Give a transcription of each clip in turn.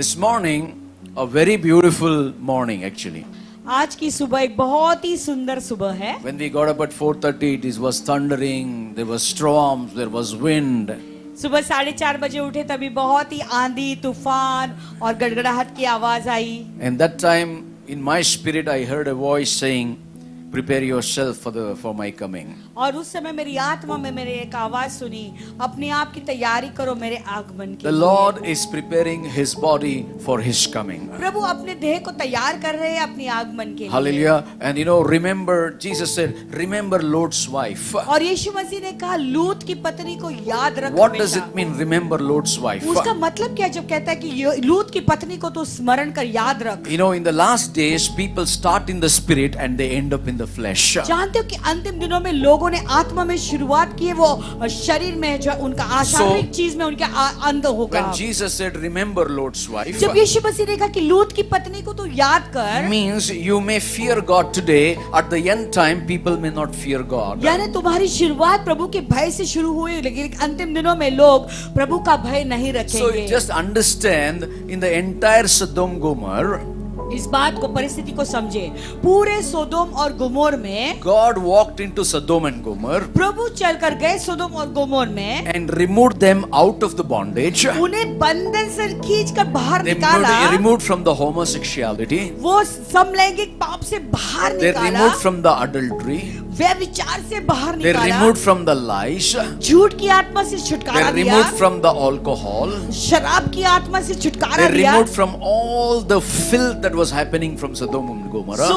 This morning, a very beautiful morning actually. आज की सुबह एक बहुत ही सुंदर सुबह है। When we got up at 4:30, it was thundering, there was storms, there was wind. सुबह 4:30 बजे उठे तभी बहुत ही आंधी तूफान और गड़गड़ाहट की आवाज आई। And that time, in my spirit, I heard a voice saying, "Prepare yourself for my coming." और उस समय मेरी आत्मा में मैंने एक आवाज सुनी, अपने आप की तैयारी करो मेरे आगमन के The लिए। Lord is preparing His body for His coming. प्रभु अपने देह को तैयार कर रहे हैं अपने आगमन के लिए। Hallelujah. And remember, Jesus said, remember Lord's wife. और यीशु मसीह ने कहा लूत की पत्नी को याद रख। What does it mean, remember Lord's wife? उसका मतलब क्या जब कहता है कि लूत की पत्नी को तो स्मरण कर याद रख। In the last days, people start in the spirit and they end up in the flesh. जानते हो कि अंतिम दिनों में लोगों ने आत्मा में शुरुआत की है, वो शरीर में जो उनका आशारिक चीज में उनके अंत होगा। When Jesus said, remember Lord's wife, जब यीशु मसीह ने कहा कि लूत की पत्नी को तो याद कर, means you may fear God today. At the end time, people may not fear God. यानी तुम्हारी शुरुआत प्रभु के भय से शुरू हुई, लेकिन अंतिम दिनों में लोग प्रभु का भय नहीं So रखेंगे। just understand, in the entire Sodom Gomorrah, इस बात को, परिस्थिति को समझे। पूरे सोदोम और गोमोर में God walked into Sodom and Gomorrah प्रभु चलकर गए सोदोम और गोमोर में, and removed them out of the bondage. उन्हें बंधन से खींचकर बाहर They निकाला। removed from the homosexuality. वो समलैंगिक पाप से बाहर They निकाला, removed from the adultery. वे विचार से बाहर They निकाला, removed from the lies. झूठ की आत्मा से They छुटकारा दिया, removed from the alcohol. शराब की आत्मा से छुटकारा They दिया। removed from all the filth that was happening from Sodom and Gomorrah.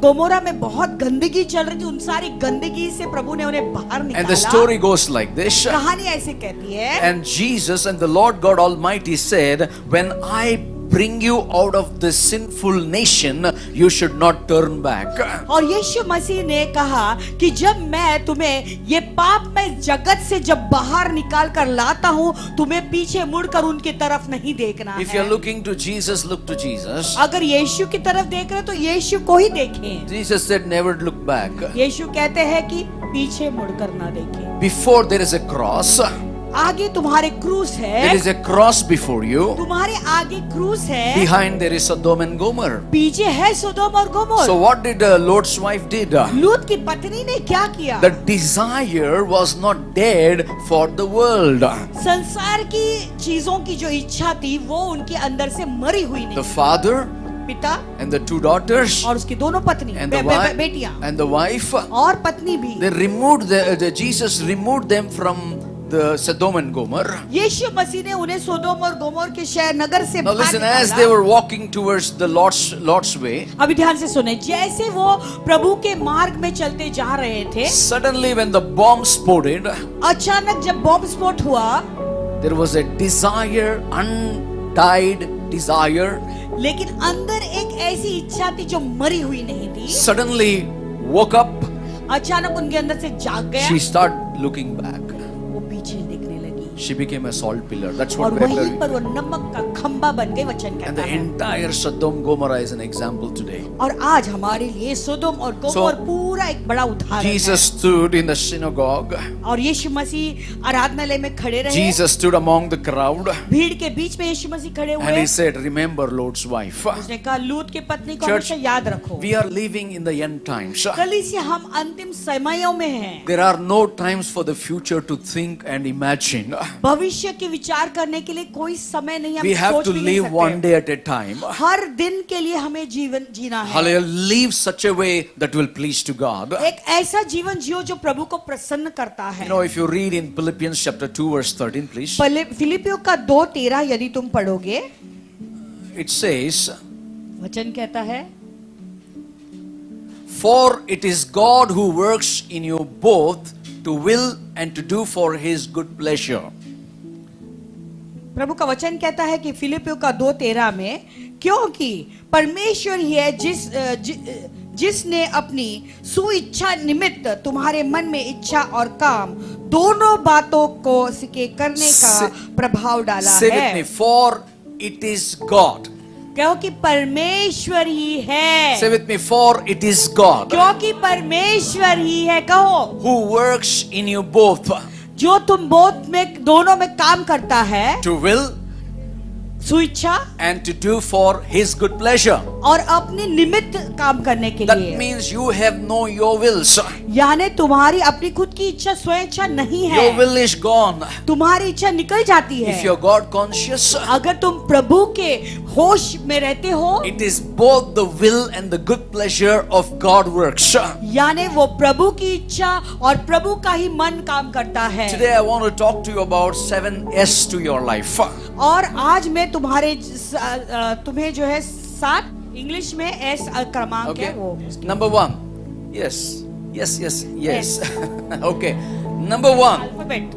Gomorrah में बहुत गंदगी चल रही थी, उन सारी गंदगी से प्रभु ने उन्हें बाहर And the निकाला। story goes like this. कहानी ऐसे कहती है, And Jesus and the Lord God Almighty said, when I bring you out of the sinful nation, you should not turn back. और यीशु मसीह ने कहा कि जब मैं तुम्हें ये पापमय जगत से जब बाहर निकाल कर लाता हूँ, तुम्हें पीछे मुड़कर उनकी तरफ नहीं देखना If है। you're looking to Jesus, look to Jesus. अगर यीशु की तरफ देख रहे तो यीशु को ही देखें। Jesus said, never look back. यीशु कहते हैं कि पीछे मुड़कर ना देखें। Before there is a cross, आगे तुम्हारे क्रूस है, there is a cross before you. तुम्हारे आगे क्रूस है, Behind there is Sodom and Gomorrah. पीछे है सोदोम और गोमोर। So what did Lord's wife did? लूत की पत्नी ने क्या किया? The desire was not dead for the world. संसार की चीजों की जो इच्छा थी वो उनके अंदर से मरी हुई The नहीं। father पिता and the two daughters और उसकी दोनों पत्नी and the wife बेटियां and the wife, और पत्नी भी, they removed the Jesus removed them from the Sodom and Gomorrah. यीशु मसीह ने उन्हें सोदोम और गोमोर के शहर नगर से Now बाहर listen, as they निकाला। were walking towards the Lord's way, अभी ध्यान से सुने, जैसे वो प्रभु के मार्ग में चलते जा रहे थे, suddenly when the bomb exploded, अचानक जब बॉम्ब स्फोट हुआ, there was a desire, undied desire, लेकिन अंदर एक ऐसी इच्छा थी जो मरी हुई नहीं थी। suddenly woke up. अचानक उनके अंदर से जाग गया, She started looking back. वो पीछे देखने लगी She became a salt pillar. That's और what वहीं पर वो नमक का खंबा बन गई। वचन and कहता the है। entire Sodom Gomorrah is an example today. और आज हमारे लिए सोदोम और गोमोर So, पूरा एक बड़ा उदाहरण Jesus stood in the synagogue. है। और यीशु मसीह आराधनालय में खड़े रहे, Jesus stood among the crowd भीड़ के बीच में यीशु मसीह खड़े and हुए। he said, remember Lord's wife. उसने कहा लूत की पत्नी को Church, हमेशा याद रखो। we are living in the end times. कलीसिया हम अंतिम समयों में हैं। There are no times for the future to think and imagine. भविष्य के विचार करने के लिए कोई समय नहीं, हम We have सोच to भी नहीं live one सकते। day at a time. हर दिन के लिए हमें जीवन जीना है। Hallelujah. Live such a way that will please to God. एक ऐसा जीवन जियो जो प्रभु को प्रसन्न करता है। If you read in Philippians chapter 2 verse 13, please. फिलिपियों का 2:13 यदि तुम पढ़ोगे, It says, वचन कहता है, for it is God who works in you both to will and to do for his good pleasure. प्रभु का वचन कहता है कि फिलिपियों का 2:13 में, क्योंकि परमेश्वर ही है जिसने अपनी सुइच्छा निमित्त तुम्हारे मन में इच्छा और काम दोनों बातों को के करने का प्रभाव डाला Say with है। me, for it is God. क्योंकि परमेश्वर ही है। Say with me, for it is God क्योंकि परमेश्वर ही है, कहो, who works in you both जो तुम बोथ में दोनों में काम करता है, to will सुइच्छा and to do for His good pleasure. और अपने निमित्त काम करने के That लिए, means you have no your wills. यानी तुम्हारी अपनी खुद की इच्छा स्वयं इच्छा नहीं है, Your will is gone. तुम्हारी इच्छा निकल जाती If है। you're God conscious, अगर तुम प्रभु के होश में रहते हो, it is both the will and the good pleasure of God works. यानी वो प्रभु की इच्छा और प्रभु का ही मन काम करता है। Today I want to talk to you about 7S to your life. और आज मैं तुम्हें जो है 7 इंग्लिश में एस क्रमांक है Okay. वो। Number 1. Yes. Okay. Number 1. Alphabet,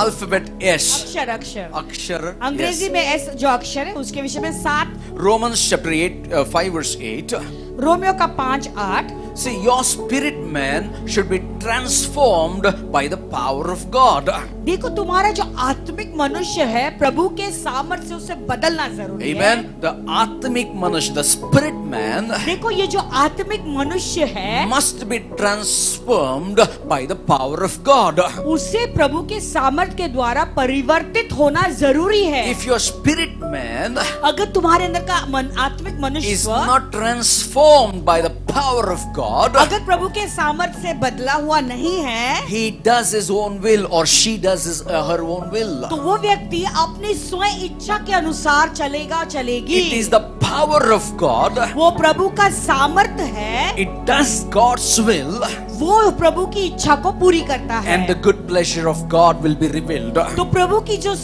Alphabet S. अक्षर अक्षर Akshar. अंग्रेजी Yes. में एस जो अक्षर है उसके विषय में 7। Romans chapter 8, 5 verse 8. रोमियो का 5:8। See, your spirit man should be transformed by the power of God. देखो तुम्हारा जो आत्मिक मनुष्य है प्रभु के सामर्थ्य से उसे बदलना जरूरी है। Amen. The Atmik Manush, the spirit man, देखो ये जो आत्मिक मनुष्य है must be transformed by the power of God. उसे प्रभु के सामर्थ्य के द्वारा परिवर्तित होना जरूरी है। If your spirit man अगर तुम्हारे अंदर का आत्मिक is मनुष्य not transformed by the power of God, अगर प्रभु के सामर्थ्य से बदला हुआ नहीं है, he does his own will or she does her own will. तो वो व्यक्ति अपनी स्वयं इच्छा के अनुसार चलेगा चलेगी। It is the power of God. वो प्रभु का सामर्थ्य है, It does God's will, वो प्रभु की इच्छा को पूरी करता है। and the good pleasure of God will be revealed. तो प्रभु की जो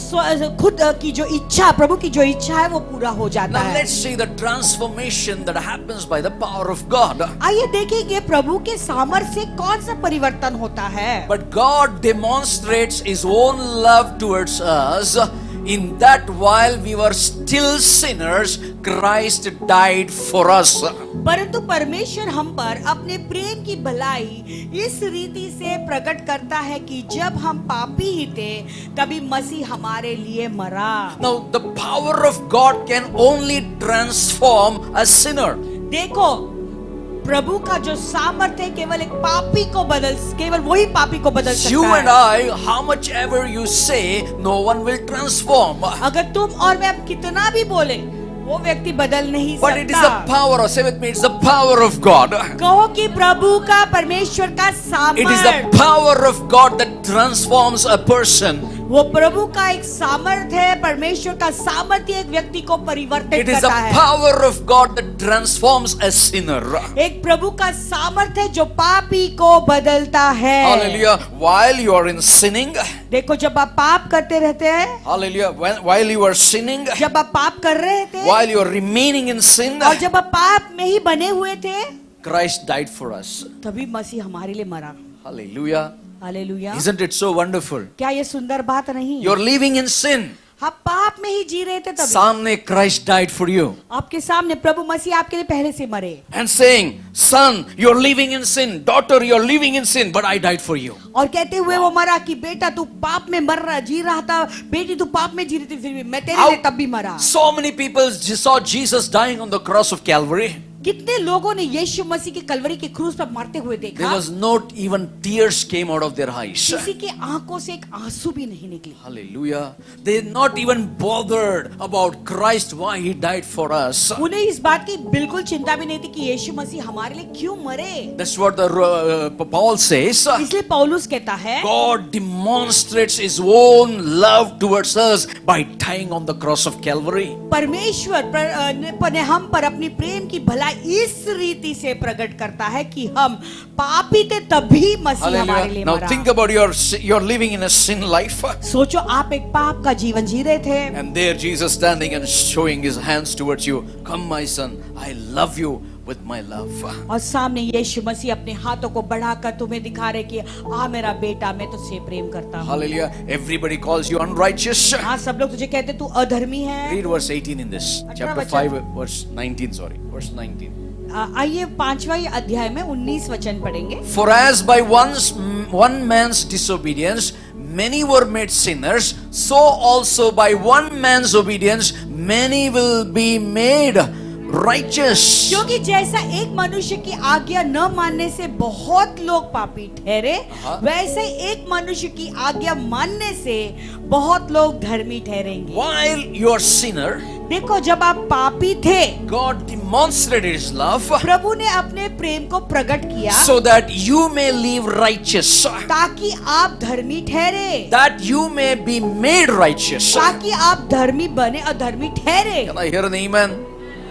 खुद की जो इच्छा, प्रभु की जो इच्छा है वो पूरा हो जाता Now है। let's see the transformation that happens by the power of God. आइए देखेंगे प्रभु के सामर्थ्य से कौन सा परिवर्तन होता है। But God demonstrates His own love towards us in that while we were still sinners, Christ died for us. परंतु परमेश्वर हम पर अपने प्रेम की भलाई इस रीति से प्रकट करता है कि जब हम पापी ही थे तभी मसीह हमारे लिए मरा। Now the power of God can only transform a sinner. देखो प्रभु का जो सामर्थ्य है केवल एक पापी को केवल वही पापी को बदल You सकता and है। I, how much ever you say, no one will transform. अगर तुम और मैं अब कितना भी बोले वो व्यक्ति बदल नहीं But it is the सकता। power, or say with me, it's the power of God. कहो कि प्रभु का परमेश्वर का It is the सामर्थ्य, power of God that transforms a person. वो प्रभु का एक सामर्थ्य है, परमेश्वर का सामर्थ्य एक व्यक्ति को परिवर्तित It is the करता है। power of God that transforms a sinner. एक प्रभु का सामर्थ्य है जो पापी को बदलता है। Hallelujah. While you are in sinning, देखो जब आप पाप करते रहते हैं, hallelujah, while you are sinning, जब आप पाप कर रहे थे while you are remaining in sin, और जब आप पाप में ही बने हुए थे Christ died for us. तभी मसीह हमारे लिए मरा। Hallelujah. Hallelujah. Isn't it so wonderful? क्या ये सुंदर बात नहीं? You're living in sin. आप पाप में ही जी रहे थे तभी सामने Christ died for you. आपके सामने प्रभु मसीह आपके लिए पहले से मरे And saying, son, you're living in sin. Daughter, you're living in sin, but I died for you. और कहते हुए वो मरा कि बेटा तू पाप में जी रहा था, बेटी तू पाप में जी रही थी, फिर भी मैं तेरे How- लिए तब भी मरा। So many people saw Jesus dying on the cross of Calvary. कितने लोगों ने यीशु मसीह के कलवरी के क्रूस पर मरते हुए There देखा, was not even tears came out of their eyes. किसी के आंखों से एक आंसू भी नहीं निकली। Hallelujah. They not even bothered about Christ, why He died for us. उन्हें इस बात की बिल्कुल चिंता भी नहीं थी कि यीशु मसीह हमारे लिए क्यों मरे। That's what Paul says. इसलिए पौलुस कहता है God demonstrates His own love towards us by dying on the cross of Calvary. परमेश्वर ने हम पर अपनी प्रेम की भलाई इस रीति से प्रकट करता है कि हम पापी थे तभी मसीह हमारे लिए Hallelujah. Now मरा। think about you're living in a sin life, सोचो आप एक पाप का जीवन जी रहे थे and there Jesus standing and showing His hands towards you. Come, my son, I love you with my love. और सामने यीशु मसीह अपने हाथों को बढ़ाकर तुम्हें दिखा रहे कि आ मेरा बेटा मैं तुझसे प्रेम करता हूँ। Hallelujah. Everybody calls you unrighteous. हाँ सब लोग तुझे कहते तू अधर्मी है। Read verse 18 in this. Chapter 5, verse 19, sorry. Verse 19. आइए 5वां अध्याय में 19 वचन पढ़ेंगे। For as by one man's disobedience many were made sinners, so also by one man's obedience many will be made righteous. क्योंकि जैसा एक मनुष्य की आज्ञा न मानने से बहुत लोग पापी ठहरे, वैसे ही एक मनुष्य की आज्ञा मानने से बहुत लोग धर्मी ठहरेंगे। While you are sinner, देखो, जब आप पापी थे, God demonstrated His love प्रभु ने अपने प्रेम को प्रकट किया so that you may live righteous, ताकि आप धर्मी ठहरे, that you may be made righteous. ताकि आप धर्मी बने और धर्मी ठहरे। Can I hear an amen?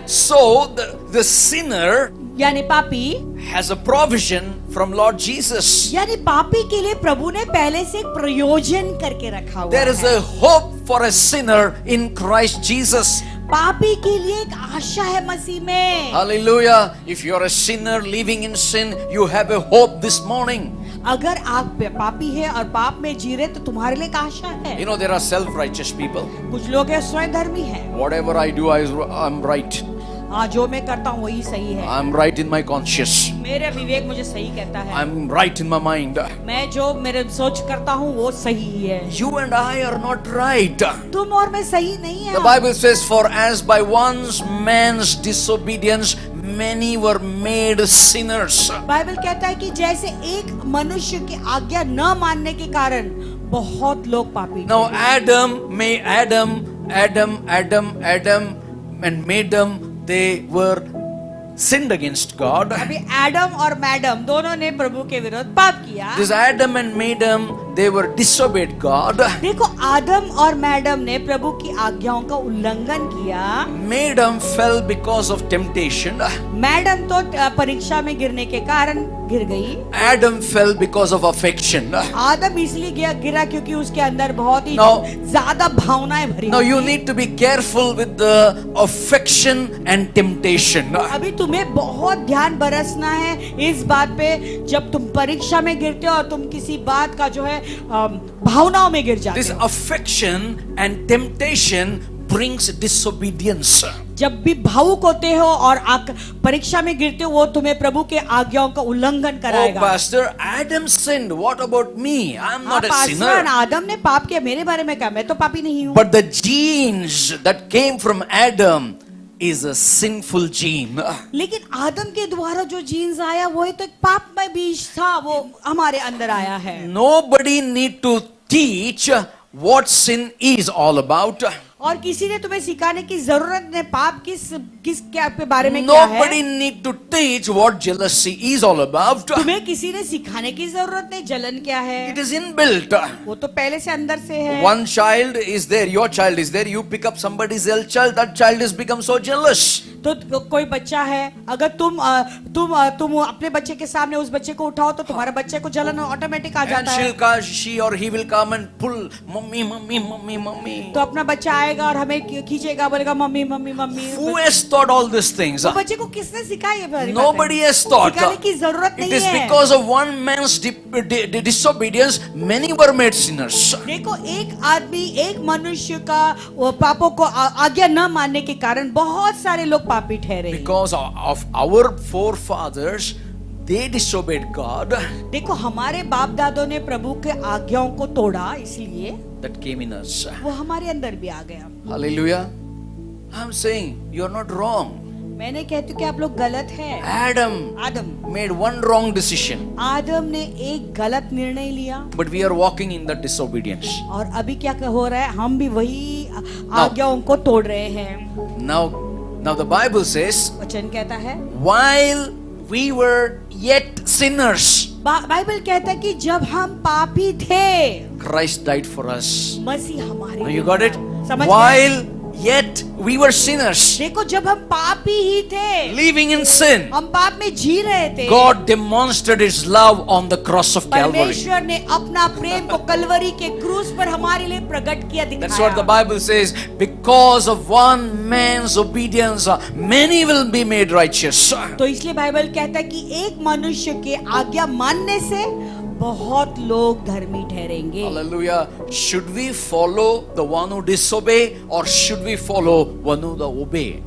So the sinner यानी पापी, has a provision from Lord Jesus. यानी पापी के लिए प्रभु ने पहले से एक प्रयोजन करके रखा हुआ There is है। a hope for a sinner in Christ Jesus. पापी के लिए एक आशा है मसीह में। Hallelujah. If you are a sinner living in sin, you have a hope this morning. अगर आप पापी है और पाप में जी रहे, तो तुम्हारे लिए एक आशा है। You know, there are self-righteous people. कुछ लोग हैं स्वयं धर्मी है। Whatever I do, I'm right. हाँ, जो मैं करता हूँ वही सही है। I'm right in my conscience. मेरे विवेक मुझे सही कहता है। I'm right in my mind. मैं जो मेरे सोच करता हूँ वो सही ही है। You and I are not right. तुम और मैं सही नहीं है। The Bible says, for as by one man's disobedience, many were made sinners. Bible कहता है कि जैसे एक मनुष्य की आज्ञा न मानने के कारण बहुत लोग पापी। Now Adam and Madam, they were sinned against God. अभी एडम और मैडम दोनों ने प्रभु के विरुद्ध पाप किया। This Adam and Madam, they were disobeyed God. देखो, आदम और मैडम ने प्रभु की आज्ञाओं का उल्लंघन किया। Madam fell because of temptation. Madam तो परीक्षा में गिरने के कारण गिर गई। Adam fell because of affection. आदम इसलिए गिरा क्योंकि उसके अंदर बहुत ही Now- ज्यादा भावनाएं भरी Now हुई you थी। need to be careful with the affection and temptation. अभी तुम्हें बहुत ध्यान बरसना है इस बात पे, जब तुम परीक्षा में गिरते हो और तुम किसी बात का जो है भावनाओं में गिर जाते This हो। affection and temptation brings disobedience. जब भी भावुक होते हो और परीक्षा में गिरते हो, वो तुम्हें प्रभु के आज्ञाओं का उल्लंघन Oh, कराएगा। Pastor, Adam sinned. What about me? I'm not a pastor, sinner. आदम ने पाप किया, मेरे बारे में क्या, मैं तो पापी नहीं हूँ। But the genes that came from Adam is a sinful gene. लेकिन आदम के द्वारा जो जीन्स आया वो तो एक पापमय बीज था, वो हमारे अंदर आया है। Nobody need to teach what sin is all about. और किसी ने तुम्हें सिखाने की जरूरत नहीं पाप किस क्या के बारे में क्या है। Nobody need to teach what jealousy is all about. तुम्हें किसी ने सिखाने की जरूरत नहीं जलन क्या है, It is inbuilt. वो तो पहले से अंदर से है। One child is there, your child is there, you pick up somebody else's child, that child has become so jealous. तो कोई बच्चा है, अगर तुम अपने बच्चे के सामने उस बच्चे को उठाओ तो तुम्हारे बच्चे को जलन ऑटोमेटिक आ And जाता है। she or he will come and pull, mummy, mummy, mummy, mummy. तो अपना बच्चा आएगा और हमें खींचेगा, बोलेगा mummy mummy mummy. Who has taught all these things? वो बच्चे को किसने सिखाया ये बातें? Nobody has taught. सिखाने की जरूरत It नहीं is है। because of one man's disobedience, many were made sinners. देखो, एक आदमी, एक मनुष्य का वो पापों को आज्ञा न मानने के कारण बहुत सारे लोग पापी ठहरे। Because of our forefathers, they disobeyed God. देखो, हमारे बाप दादों ने प्रभु के आज्ञाओं को तोड़ा, इसलिए That came in us. वो हमारे अंदर भी आ गया। Hallelujah. I'm saying you are not wrong. मैंने कहती हूँ कि आप लोग गलत हैं। Adam आदम made one wrong decision, आदम ने एक गलत निर्णय लिया but we are walking in that disobedience. और अभी क्या हो रहा है, हम भी वही आज्ञाओं को तोड़ रहे हैं। Now the Bible says, वचन कहता है, while we were yet sinners, Bible कहता है कि जब हम पापी थे, Christ died for us. मसीह हमारे Now लिए you got it? समझ गए? While yet we were sinners, देखो, जब हम पापी ही थे, living in sin, हम पाप में जी रहे थे, God demonstrated His love on the cross of Calvary. परमेश्वर ने अपना प्रेम को कलवरी के क्रूस पर हमारे लिए प्रकट किया, That's what the दिखाया। Bible says. Because of one man's obedience, many will be made righteous. तो इसलिए बाइबल कहता है कि एक मनुष्य के आज्ञा मानने से बहुत लोग धर्मी ठहरेंगे। Hallelujah. Should we follow the one who disobey, or should we follow one who obey?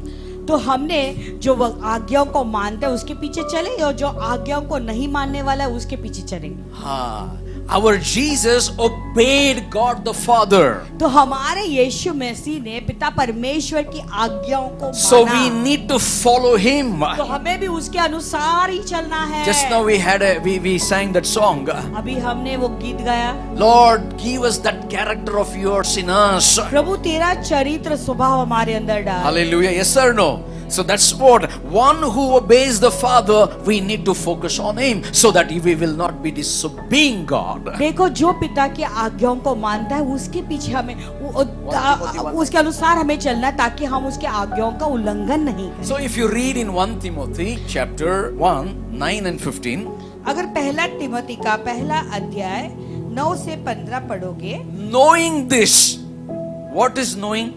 तो हमने जो वो आज्ञाओं को मानते हैं उसके पीछे चले, और जो आज्ञाओं को नहीं मानने वाला है उसके पीछे चलेंगे। हाँ, our Jesus obeyed God the Father. तो हमारे यीशु मसीह ने पिता परमेश्वर की आज्ञाओं को So we माना। need to follow him. तो हमें भी उसके अनुसार ही चलना है। Just now we sang that song. अभी हमने वो गीत गाया, Lord, give us that character of yours in us. प्रभु तेरा चरित्र स्वभाव हमारे अंदर डाल। Hallelujah. Yes or no? So that's what one who obeys the Father, we need to focus on him so that we will not be disobeying God. देखो, जो पिता की आज्ञाओं को मानता है उसके पीछे हमें उसके अनुसार हमें चलना है ताकि हम उसके आज्ञाओं का उल्लंघन नहीं करें। So if you read in 1 Timothy chapter 1, 9 and 15, अगर पहला तिमोथी का पहला अध्याय 9 से 15 पढ़ोगे, knowing this, what is knowing?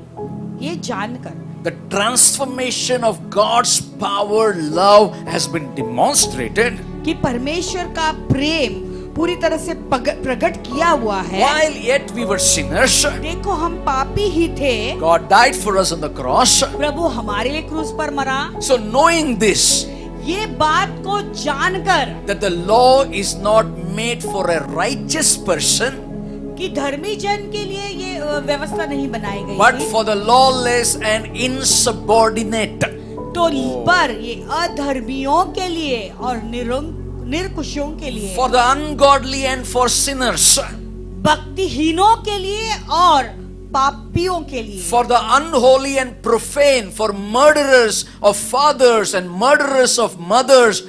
ये जानकर The transformation of God's power, love has been demonstrated. कि परमेश्वर का प्रेम पूरी तरह से प्रकट किया हुआ है। While yet we were sinners, देखो, हम पापी ही थे, God died for us on the cross. प्रभु हमारे लिए क्रूस पर मरा। So knowing this, ये बात को जानकर that the law is not made for a righteous person, कि धर्मी जन के लिए ये व्यवस्था नहीं बनाई गई but थी, for the lawless and insubordinate. तो पर ये अधर्मियों के लिए और निरकुशों के लिए, For the ungodly and for sinners. भक्तिहीनों के लिए और पापियों के लिए, For the unholy and profane, for murderers of fathers and murderers of mothers,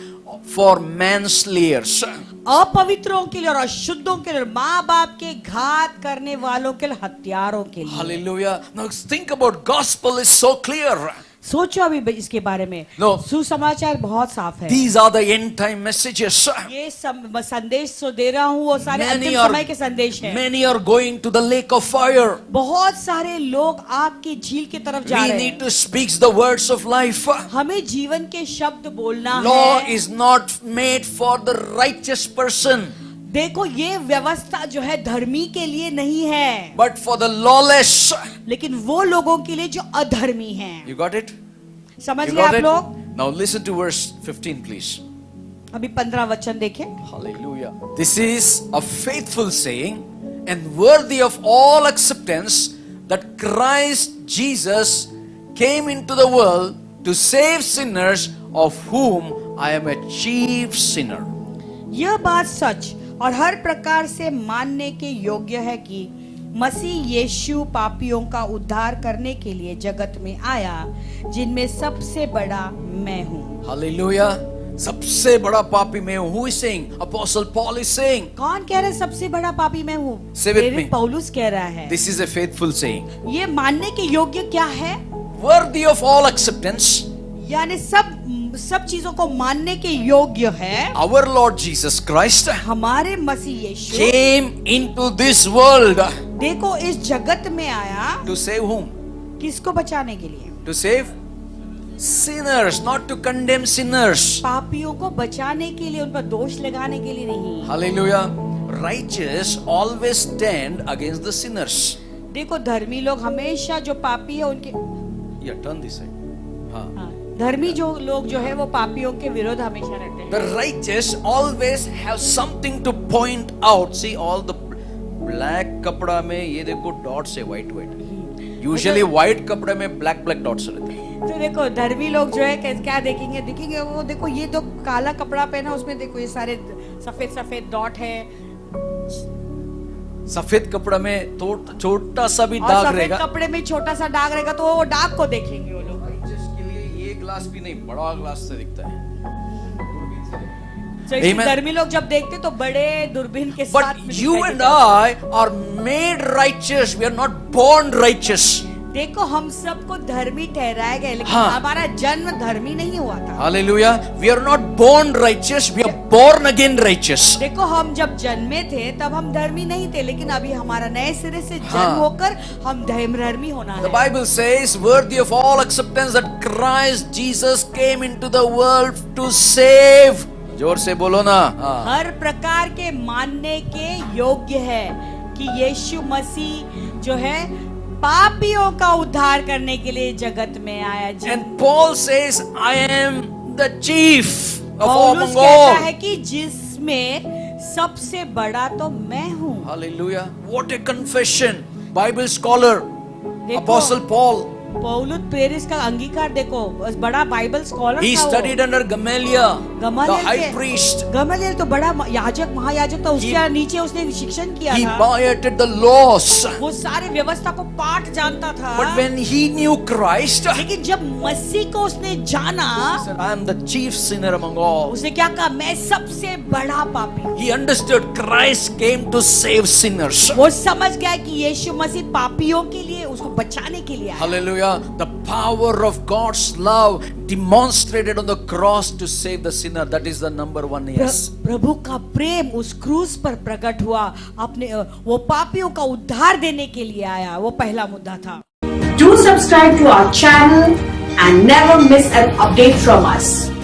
for manslayers. अपवित्रों के लिए और अशुद्धों के लिए, माँ बाप के घात करने वालों के लिए, हत्यारों के लिए। Hallelujah. Now think about gospel is so clear. सोचो अभी इसके बारे में। No. सुसमाचार बहुत साफ है। These are the end time messages. ये संदेश जो दे रहा हूँ वो सारे अंतिम समय के संदेश हैं। Many are going to the lake of fire. बहुत सारे लोग आग की झील की तरफ जा We रहे need हैं। to speak the words of life. हमें जीवन के शब्द बोलना Law है। is not made for the righteous person, देखो, ये व्यवस्था जो है धर्मी के लिए नहीं है, but for the lawless. लेकिन वो लोगों के लिए जो अधर्मी हैं। You got it? समझ You गए आप got it? लोग? Now listen to verse 15, please. अभी 15 वचन देखें। Hallelujah. This is a faithful saying and worthy of all acceptance that Christ Jesus came into the world to save sinners, of whom I am a chief sinner. यह बात सच और हर प्रकार से मानने के योग्य है कि मसीह यीशु पापियों का उद्धार करने के लिए जगत में आया, जिनमें सबसे बड़ा मैं हूँ। Hallelujah. सबसे बड़ा पापी मैं हूँ. Who is saying? Apostle Paul is saying. कौन कह रहा है सबसे बड़ा पापी मैं हूँ? Say with me. प्रेरित पौलुस कह रहा है। This is a faithful saying. ये मानने के योग्य क्या है? Worthy of all acceptance. यानी सब चीजों को मानने के योग्य है। Our Lord Jesus Christ हमारे मसीह यीशु came into this world देखो इस जगत में आया, to save whom? किसको बचाने के लिए? To save sinners, not to condemn sinners. पापियों को बचाने के लिए, उन पर दोष लगाने के लिए नहीं। Hallelujah. Righteous always stand against the sinners. देखो, धर्मी लोग हमेशा जो पापी है उनके Yeah, turn this side. हाँ. धर्मी जो लोग जो है वो पापियों के विरोध हमेशा रहते हैं। The righteous always have something to point out. See all the black कपड़ा में ये देखो dots है white. Usually white कपड़े में black dots रहते हैं. तो देखो, धर्मी लोग जो है क्या देखेंगे वो देखो, ये तो काला कपड़ा पहना, उसमें देखो ये सारे सफेद डॉट है। सफेद कपड़ा में तो छोटा सा भी और दाग सफेद रहेगा. कपड़े में छोटा सा दाग रहेगा तो वो दाग को देखेंगे वो लोग। जिसके लिए ये ग्लास भी नहीं, बड़ा ग्लास से दिखता है. तो इसलिए Amen. धर्मी लोग जब देखते तो बड़े दूरबीन के But साथ में you दिखाई and देते हैं। I are made righteous. We are not born righteous. देखो, हम सबको धर्मी ठहराया गया, लेकिन हाँ। हमारा जन्म धर्मी नहीं हुआ था। Hallelujah. We are not born righteous. We are born again righteous. देखो, हम जब जन्मे थे तब हम धर्मी नहीं थे, लेकिन अभी हमारा नए सिरे से हाँ। जन्म होकर हम धर्मी होना The है। Bible says, worthy of all acceptance, that Christ Jesus came into the world to save. जोर से बोलो ना. हाँ. हर प्रकार के मानने के योग्य है कि यीशु मसीह जो है पापियों का उद्धार करने के लिए जगत में आया। And Paul says, I am the chief of पौलुस among कहता all. है कि जिसमें सबसे बड़ा तो मैं हूँ। Hallelujah. What a confession. Bible scholar, देखो, Apostle Paul. पौलुस प्रेरित का अंगीकार देखो, बड़ा बाइबल स्कॉलर He था वो। studied under Gamaliel, the Gamaliel high के- priest. गमलीएल तो बड़ा याजक महायाजक था, उसके नीचे उसने शिक्षण किया He था। violated the laws. वो सारे व्यवस्था को पाठ जानता था। But when he knew Christ, he लेकिन जब मसीह को उसने जाना, said, I am the chief sinner among all. उसने क्या कहा? मैं सबसे बड़ा पापी हूँ। He understood Christ came to save sinners. वो समझ गया कि यीशु मसीह पापियों के लिए, उसको बचाने के लिए आया। Hallelujah. The power of God's love demonstrated on the cross to save the sinner. That is the number one yes. प्रभु का प्रेम उस क्रूस पर प्रकट हुआ, अपने वो पापियों का उद्धार देने के लिए आया, वो पहला मुद्दा था। Do subscribe to our channel and never miss an update from us.